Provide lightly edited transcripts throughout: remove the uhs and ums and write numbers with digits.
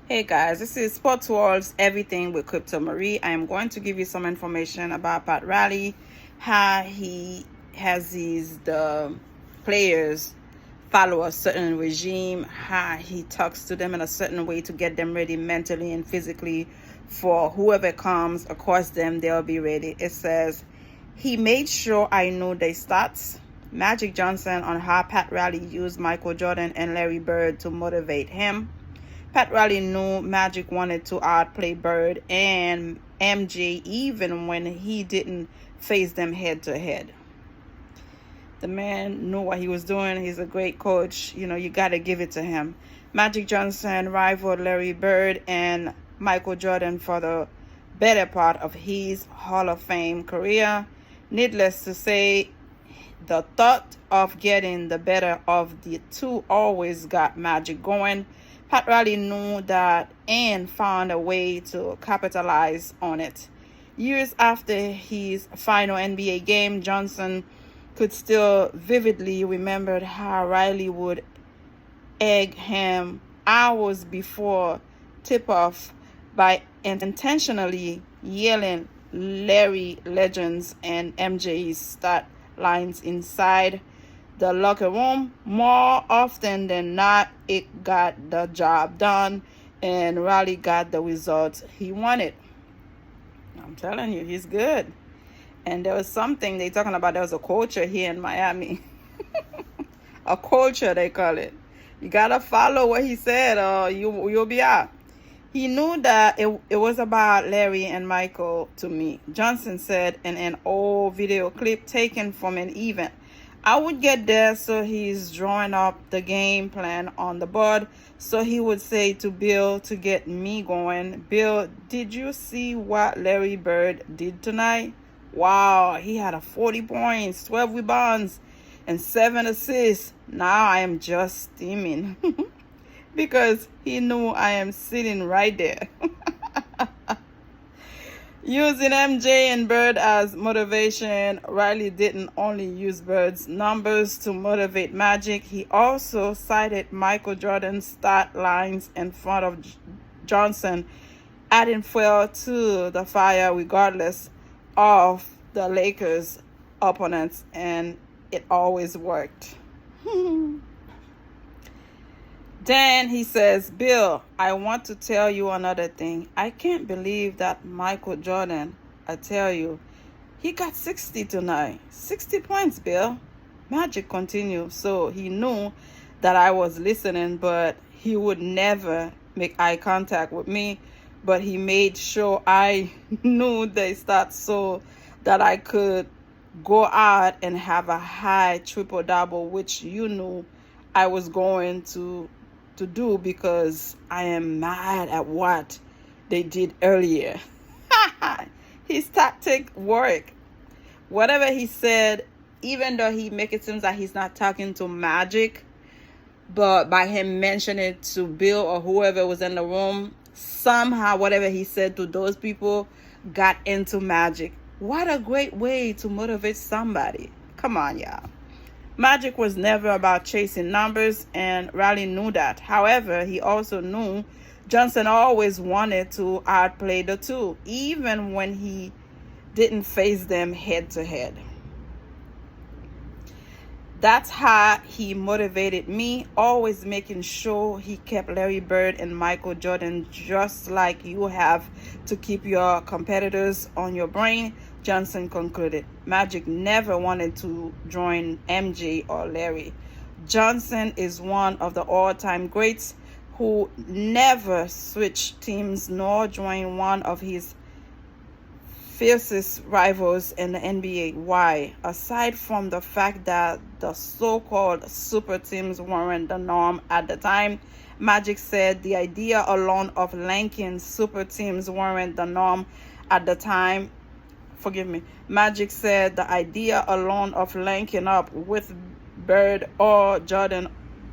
Hey guys, this is Sports World's Everything with Crypto Marie. I am going to give you some information about Pat Riley, how he has the players follow a certain regime, how he talks to them in a certain way to get them ready mentally and physically for whoever comes across them, they'll be ready. It says, he made sure I knew their stats. Magic Johnson on how Pat Riley used Michael Jordan and Larry Bird to motivate him. Pat Riley knew Magic wanted to outplay Bird and MJ even when he didn't face them head to head. The man knew what he was doing. He's a great coach. You got to give it to him. Magic Johnson rivaled Larry Bird and Michael Jordan for the better part of his Hall of Fame career. Needless to say, the thought of getting the better of the two always got Magic going. Pat Riley knew that and found a way to capitalize on it. Years after his final NBA game, Johnson could still vividly remember how Riley would egg him hours before tip-off by intentionally yelling Larry Legends and MJ's stat lines inside the locker room. More often than not, it got the job done and Riley got the results he wanted. I'm telling you, he's good. And there was something they talking about. There was a culture here in Miami. A culture, they call it. You gotta follow what he said or you'll be out. He knew that it was about Larry and Michael to me. Johnson said in an old video clip taken from an event, I would get there, so he's drawing up the game plan on the board. So he would say to Bill to get me going, Bill, did you see what Larry Bird did tonight? Wow, he had 40 points, 12 rebounds, and 7 assists. Now I am just steaming. Because he knew I am sitting right there. Using MJ and Bird as motivation, Riley didn't only use Bird's numbers to motivate Magic. He also cited Michael Jordan's stat lines in front of Johnson, adding fuel to the fire regardless of the Lakers' opponents, and it always worked. Then he says, Bill, I want to tell you another thing. I can't believe that Michael Jordan, I tell you, he got 60 tonight. 60 points, Bill. Magic continued. So he knew that I was listening, but he would never make eye contact with me. But he made sure I knew they start so that I could go out and have a high triple-double, which you knew I was going to do because I am mad at what they did earlier. His tactic worked. Whatever he said, even though he make it seem like he's not talking to Magic, but by him mentioning it to Bill or whoever was in the room, somehow whatever he said to those people got into Magic. What a great way to motivate somebody. Come on, y'all. Magic was never about chasing numbers, and Riley knew that. However, he also knew Johnson always wanted to outplay the two, even when he didn't face them head to head. That's how he motivated me, always making sure he kept Larry Bird and Michael Jordan, just like you have to keep your competitors on your brain. Johnson concluded. Magic never wanted to join MJ or Larry. Johnson is one of the all-time greats who never switched teams nor joined one of his fiercest rivals in the NBA. Why? Aside from the fact that the so-called super teams weren't the norm at the time, Magic said the idea alone of linking super teams weren't the norm at the time. Magic said the idea alone of linking up with Bird or Jordan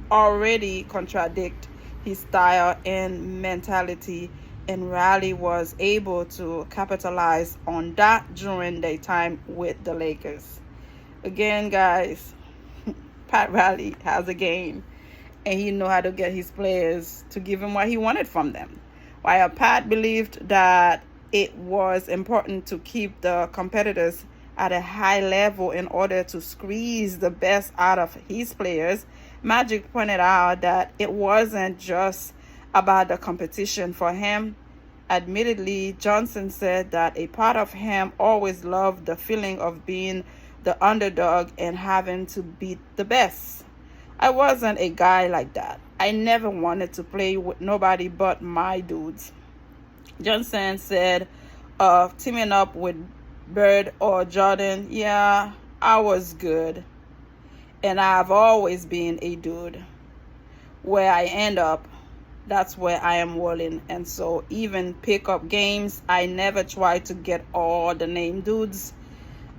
already contradict his style and mentality, and Riley was able to capitalize on that during their time with the Lakers. Again, guys, Pat Riley has a game. and he knew how to get his players to give him what he wanted from them. While Pat believed that it was important to keep the competitors at a high level in order to squeeze the best out of his players, Magic pointed out that it wasn't just about the competition for him. Admittedly, Johnson said that a part of him always loved the feeling of being the underdog and having to beat the best. I wasn't a guy like that. I never wanted to play with nobody but my dudes. Johnson said of teaming up with Bird or Jordan, yeah, I was good. And I've always been a dude. Where I end up, that's where I am willing. And so even pickup games, I never try to get all the name dudes.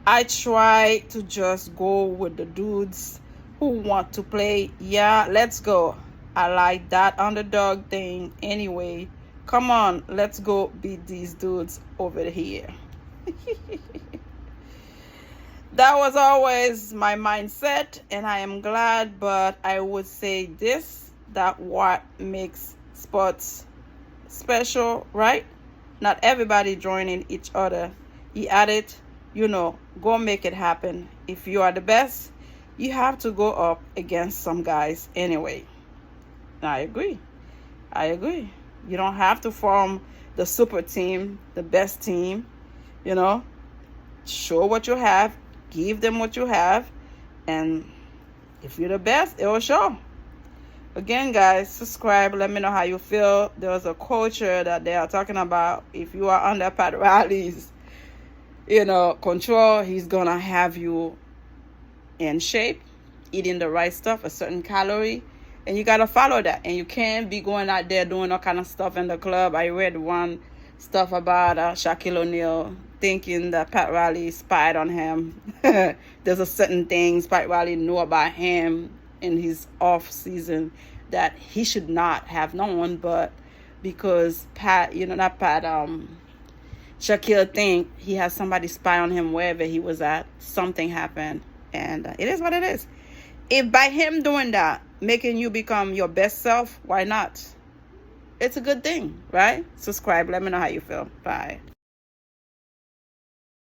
I try to just go with the dudes who want to play. Yeah, let's go. I like that underdog thing anyway. Come on, let's go beat these dudes over here. That was always my mindset, and I am glad, but I would say this, that what makes sports special, right? Not everybody joining each other. He added, go make it happen. If you are the best, you have to go up against some guys anyway. I agree. You don't have to form the super team, the best team. Show what you have, give them what you have, and if you're the best, it will show. Again, guys, subscribe. Let me know how you feel. There's a culture that they are talking about. If you are under Pat Riley's, control, he's gonna have you in shape, eating the right stuff, a certain calorie, and you gotta follow that. And you can't be going out there doing all kind of stuff in the club. I read one stuff about Shaquille O'Neal thinking that Pat Riley spied on him. There's a certain things Pat Riley knew about him in his off season that he should not have known, but because Shaquille think he has somebody spy on him wherever he was at, something happened, and it is what it is. If by him doing that, making you become your best self, why not? It's a good thing, right? Subscribe. Let me know how you feel. Bye.